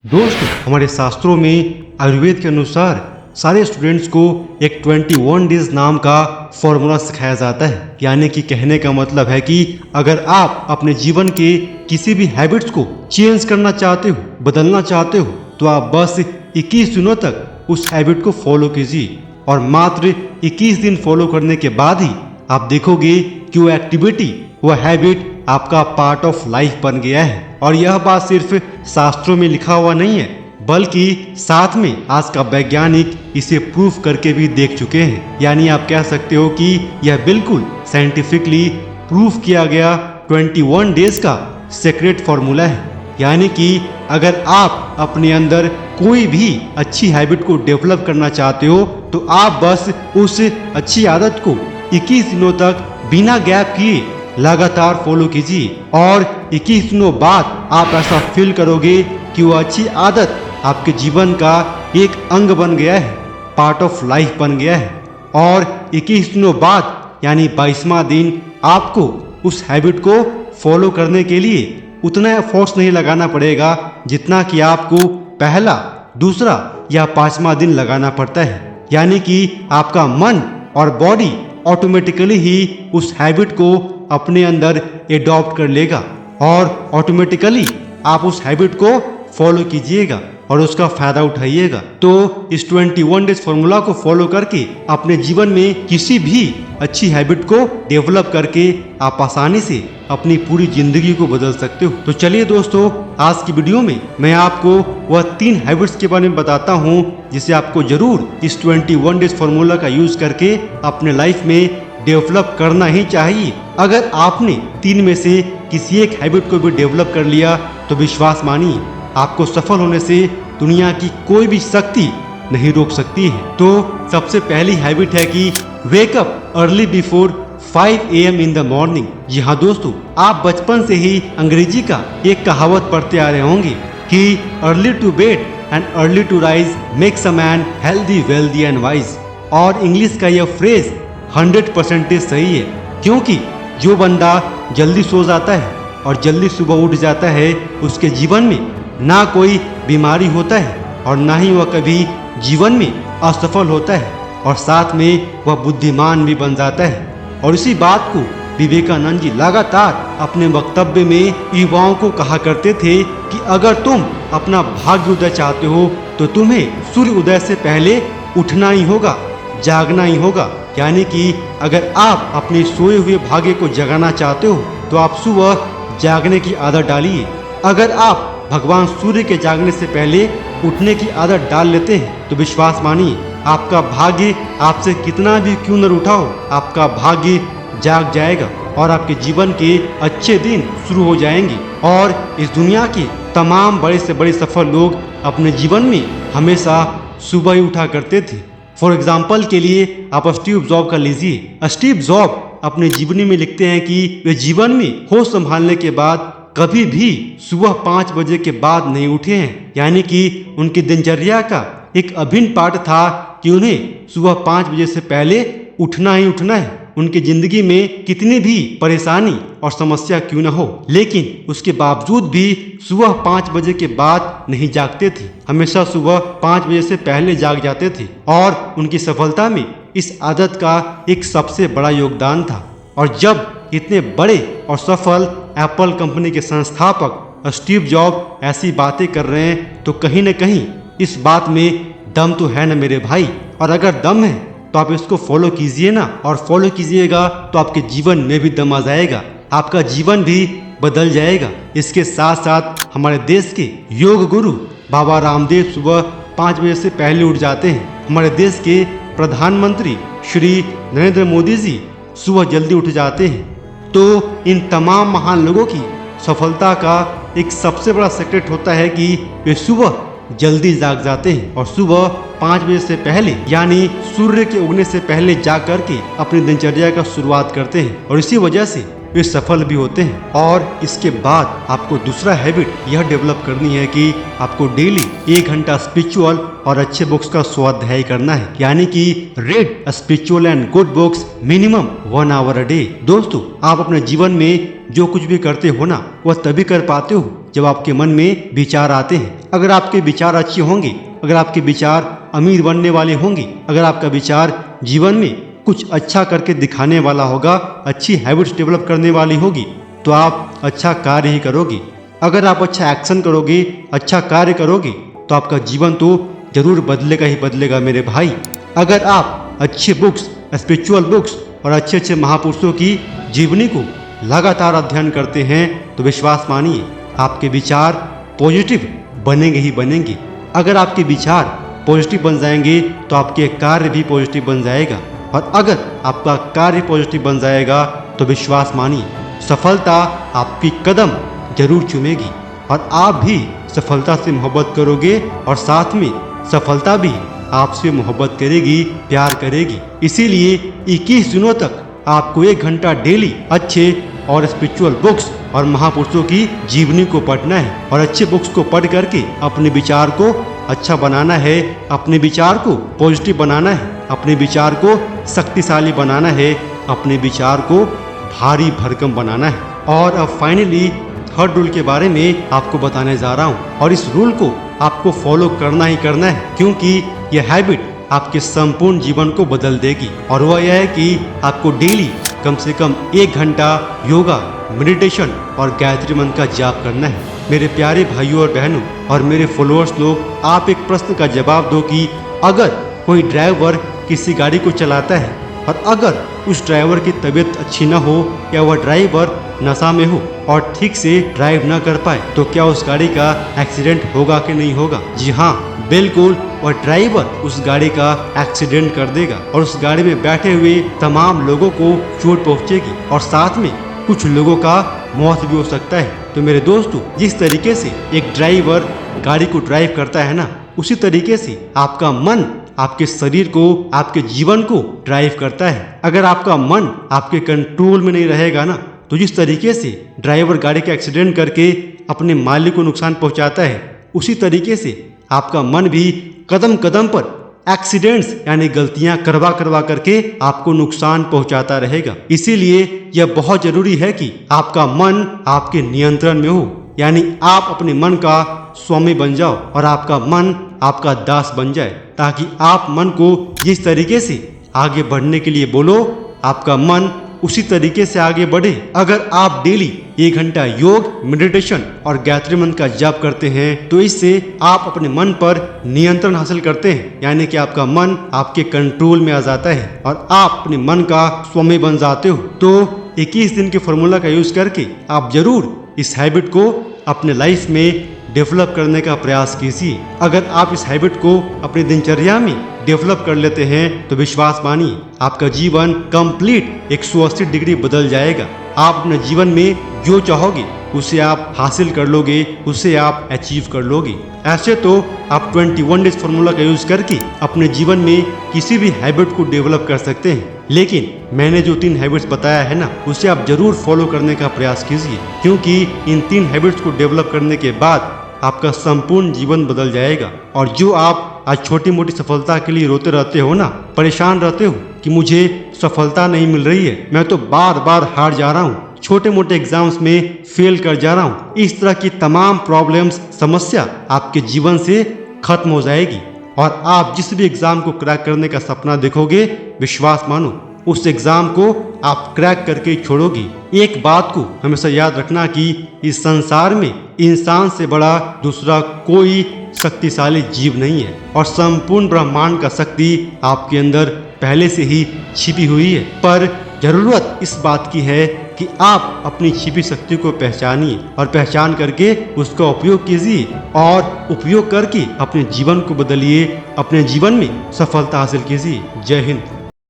दोस्तों, हमारे शास्त्रों में आयुर्वेद के अनुसार सारे स्टूडेंट्स को एक 21 डेज नाम का फॉर्मूला सिखाया जाता है। यानी कि कहने का मतलब है कि अगर आप अपने जीवन के किसी भी हैबिट्स को चेंज करना चाहते हो, बदलना चाहते हो, तो आप बस 21 दिनों तक उस हैबिट को फॉलो कीजिए और मात्र 21 दिन फॉलो करने के बाद ही आप देखोगे कि वो एक्टिविटी, वो हैबिट आपका पार्ट ऑफ लाइफ बन गया है। और यह बात सिर्फ शास्त्रों में लिखा हुआ नहीं है, बल्कि साथ में आज का वैज्ञानिक इसे प्रूफ करके भी देख चुके हैं। यानी आप कह सकते हो कि यह बिल्कुल साइंटिफिकली प्रूफ किया गया 21 डेज का सीक्रेट फॉर्मूला है। यानी कि अगर आप अपने अंदर कोई भी अच्छी हैबिट को डेवलप करना चाहते हो, तो आप बस उस अच्छी आदत को 21 दिनों तक बिना गैप किए लगातार फॉलो कीजिए और 21 दिनों बाद आप ऐसा फील करोगे कि वो अच्छी आदत आपके जीवन का एक अंग बन गया है, पार्ट ऑफ लाइफ बन गया है। और 21 दिनों बाद यानी 22वां दिन आपको उस हैबिट को फॉलो करने के लिए उतना एफर्ट्स नहीं लगाना पड़ेगा जितना कि आपको पहला, दूसरा या 5वां दिन लगाना पड़ता है। यानी कि आपका मन और बॉडी ऑटोमेटिकली ही उस हैबिट को अपने अंदर एडॉप्ट कर लेगा और ऑटोमेटिकली आप उस हैबिट को फॉलो कीजिएगा और उसका फायदा उठाइएगा। तो इस 21 डेज फॉर्मूला को फॉलो करके अपने जीवन में किसी भी अच्छी हैबिट को डेवलप करके आप आसानी से अपनी पूरी जिंदगी को बदल सकते हो। तो चलिए दोस्तों, आज की वीडियो में मैं आपको वह 3 हैबिट्स के बारे में बताता हूँ जिसे आपको जरूर इस 21 डेज फॉर्मूला का यूज करके अपने लाइफ में डेवलप करना ही चाहिए। अगर आपने 3 में से किसी एक हैबिट को भी डेवलप कर लिया तो विश्वास मानिए, आपको सफल होने से दुनिया की कोई भी शक्ति नहीं रोक सकती है। तो सबसे पहली हैबिट है कि wake up early before 5 AM in the morning. जी हाँ दोस्तों, आप बचपन से ही अंग्रेजी का एक कहावत पढ़ते आ रहे होंगे कि early to bed and early to rise makes a man healthy, wealthy and wise. और इंग्लिश का यह फ्रेज 100% सही है, क्योंकि जो बंदा जल्दी सो जाता है और जल्दी सुबह उठ जाता है, उसके जीवन में ना कोई बीमारी होता है और ना ही वह कभी जीवन में असफल होता है, और साथ में वह बुद्धिमान भी बन जाता है। और इसी बात को विवेकानंद जी लगातार अपने वक्तव्य में युवाओं को कहा करते थे कि अगर तुम अपना भाग्य उदय चाहते हो तो तुम्हें सूर्य उदय से पहले उठना ही होगा, जागना ही होगा। यानी कि अगर आप अपने सोए हुए भाग्य को जगाना चाहते हो तो आप सुबह जागने की आदत डालिए। अगर आप भगवान सूर्य के जागने से पहले उठने की आदत डाल लेते हैं तो विश्वास मानिए, आपका भाग्य आपसे कितना भी क्यों न उठा हो, आपका भाग्य जाग जाएगा और आपके जीवन के अच्छे दिन शुरू हो जाएंगे। और इस दुनिया के तमाम बड़े से बड़े सफल लोग अपने जीवन में हमेशा सुबह ही उठा करते थे। फॉर एग्जाम्पल के लिए आप स्टीव जॉब का लीजिए। स्टीव जॉब अपने जीवनी में लिखते हैं कि वे जीवन में होश संभालने के बाद कभी भी सुबह 5 बजे के बाद नहीं उठे हैं। यानी कि उनकी दिनचर्या का एक अभिन्न पार्ट था कि उन्हें सुबह 5 बजे से पहले उठना ही उठना है। उनकी जिंदगी में कितनी भी परेशानी और समस्या क्यों न हो, लेकिन उसके बावजूद भी सुबह 5 बजे के बाद नहीं जागते थे, हमेशा सुबह 5 बजे से पहले जाग जाते थे। और उनकी सफलता में इस आदत का एक सबसे बड़ा योगदान था। और जब इतने बड़े और सफल एप्पल कंपनी के संस्थापक स्टीव जॉब ऐसी बातें कर रहे हैं तो कहीं न कहीं इस बात में दम तो है ना मेरे भाई। और अगर दम है तो आप इसको फॉलो कीजिए ना, और फॉलो कीजिएगा तो आपके जीवन में भी दम आ जाएगा, आपका जीवन भी बदल जाएगा। इसके साथ साथ हमारे देश के योग गुरु बाबा रामदेव सुबह 5 बजे से पहले उठ जाते हैं। हमारे देश के प्रधानमंत्री श्री नरेंद्र मोदी जी सुबह जल्दी उठ जाते हैं। तो इन तमाम महान लोगों की सफलता का एक सबसे बड़ा सीक्रेट होता है कि वे सुबह जल्दी जाग जाते हैं और सुबह 5 बजे से पहले यानी सूर्य के उगने से पहले जाग करके अपनी दिनचर्या का शुरुआत करते हैं, और इसी वजह से वे सफल भी होते हैं। और इसके बाद आपको दूसरा हैबिट यह डेवलप करनी है कि आपको डेली 1 घंटा स्पिरिचुअल और अच्छे बुक्स का स्वाध्याय करना है। यानी कि read spiritual and good books minimum 1 hour a day. दोस्तों, आप अपने जीवन में जो कुछ भी करते हो ना, वह तभी कर पाते हो जब आपके मन में विचार आते हैं। अगर आपके विचार अच्छे होंगे, अगर आपके विचार अमीर बनने वाले होंगे, अगर आपका विचार जीवन में कुछ अच्छा करके दिखाने वाला होगा, अच्छी हैबिट्स डेवलप करने वाली होगी, तो आप अच्छा कार्य ही करोगे। अगर आप अच्छा एक्शन करोगे, अच्छा कार्य करोगे, तो आपका जीवन तो जरूर बदलेगा ही बदलेगा मेरे भाई। अगर आप अच्छे बुक्स, स्पिरिचुअल बुक्स और अच्छे अच्छे महापुरुषों की जीवनी को लगातार अध्ययन करते हैं तो विश्वास मानिए आपके विचार पॉजिटिव बनेंगे ही बनेंगे। अगर आपके विचार पॉजिटिव बन जाएंगे तो आपके कार्य भी पॉजिटिव बन जाएगा, और अगर आपका कार्य पॉजिटिव बन जाएगा तो विश्वास मानिए सफलता आपकी कदम जरूर चूमेगी और आप भी सफलता से मोहब्बत करोगे और साथ में सफलता भी आपसे मोहब्बत करेगी, प्यार करेगी। इसीलिए 21 दिनों तक आपको 1 घंटा डेली अच्छे और स्पिरिचुअल बुक्स और महापुरुषों की जीवनी को पढ़ना है और अच्छे बुक्स को पढ़ करके अपने विचार को अच्छा बनाना है, अपने विचार को पॉजिटिव बनाना है, अपने विचार को शक्तिशाली बनाना है, अपने विचार को भारी भरकम बनाना है। और अब फाइनली थर्ड रूल के बारे में आपको बताने जा रहा हूँ और इस रूल को आपको फॉलो करना ही करना है, क्योंकि यह हैबिट आपके संपूर्ण जीवन को बदल देगी। और वह यह है कि आपको डेली कम से कम 1 घंटा योगा, मेडिटेशन और गायत्री मंत्र का जाप करना है। मेरे प्यारे भाइयों और बहनों और मेरे फॉलोअर्स लोग, आप एक प्रश्न का जवाब दो कि अगर कोई ड्राइवर किसी गाड़ी को चलाता है और अगर उस ड्राइवर की तबीयत अच्छी न हो या वह ड्राइवर नशा में हो और ठीक से ड्राइव न कर पाए, तो क्या उस गाड़ी का एक्सीडेंट होगा कि नहीं होगा? जी हाँ, बिल्कुल, वह ड्राइवर उस गाड़ी का एक्सीडेंट कर देगा और उस गाड़ी में बैठे हुए तमाम लोगों को चोट पहुंचेगी और साथ में कुछ लोगों का मौत भी हो सकता है। तो मेरे दोस्तों, जिस तरीके से एक ड्राइवर गाड़ी को ड्राइव करता है ना, उसी तरीके से आपका मन आपके शरीर को, आपके जीवन को ड्राइव करता है। अगर आपका मन आपके कंट्रोल में नहीं रहेगा ना, तो जिस तरीके से ड्राइवर गाड़ी का एक्सीडेंट करके अपने मालिक को नुकसान पहुंचाता है, उसी तरीके से आपका मन भी कदम कदम पर एक्सीडेंट्स यानी गलतियां करवा करके आपको नुकसान पहुंचाता रहेगा। इसीलिए यह बहुत जरूरी है कि आपका मन आपके नियंत्रण में हो, यानी आप अपने मन का स्वामी बन जाओ और आपका मन आपका दास बन जाए, ताकि आप मन को जिस तरीके से आगे बढ़ने के लिए बोलो, आपका मन उसी तरीके से आगे बढ़े। अगर आप डेली 1 घंटा योग, मेडिटेशन और गायत्री मंत्र का जाप करते हैं तो इससे आप अपने मन पर नियंत्रण हासिल करते हैं, यानी कि आपका मन आपके कंट्रोल में आ जाता है और आप अपने मन का स्वामी बन जाते हो। तो 21 दिन के फॉर्मूला का यूज करके आप जरूर इस हैबिट को अपने लाइफ में डेवलप करने का प्रयास कीजिए। अगर आप इस हैबिट को अपनी दिनचर्या में डेवलप कर लेते हैं तो विश्वास मानिए आपका जीवन कंप्लीट 180 डिग्री बदल जाएगा। आप अपने जीवन में जो चाहोगे उसे आप हासिल कर लोगे, उसे आप अचीव कर लोगे। ऐसे तो आप 21 डेज फॉर्मूला का यूज करके अपने जीवन में किसी भी हैबिट को डेवलप कर सकते हैं, लेकिन मैंने जो 3 हैबिट्स बताया है ना, उसे आप जरूर फॉलो करने का प्रयास कीजिए, क्योंकि इन 3 हैबिट्स को डेवलप करने के बाद आपका संपूर्ण जीवन बदल जाएगा। और जो आप आज छोटी मोटी सफलता के लिए रोते रहते हो ना, परेशान रहते हो कि मुझे सफलता नहीं मिल रही है, मैं तो बार बार हार जा रहा हूँ, छोटे मोटे एग्जाम्स में फेल कर जा रहा हूँ, इस तरह की तमाम प्रॉब्लम्स, समस्या आपके जीवन से खत्म हो जाएगी और आप जिस भी एग्जाम को क्रैक करने का सपना देखोगे, विश्वास मानो उस एग्जाम को आप क्रैक करके छोड़ोगी। एक बात को हमेशा याद रखना कि इस संसार में इंसान से बड़ा दूसरा कोई शक्तिशाली जीव नहीं है और संपूर्ण ब्रह्मांड का शक्ति आपके अंदर पहले से ही छिपी हुई है। पर जरूरत इस बात की है कि आप अपनी छिपी शक्ति को पहचानिए और पहचान करके उसका उपयोग कीजिए और उपयोग करके अपने जीवन को बदलिए, अपने जीवन में सफलता हासिल कीजिए। जय हिंद।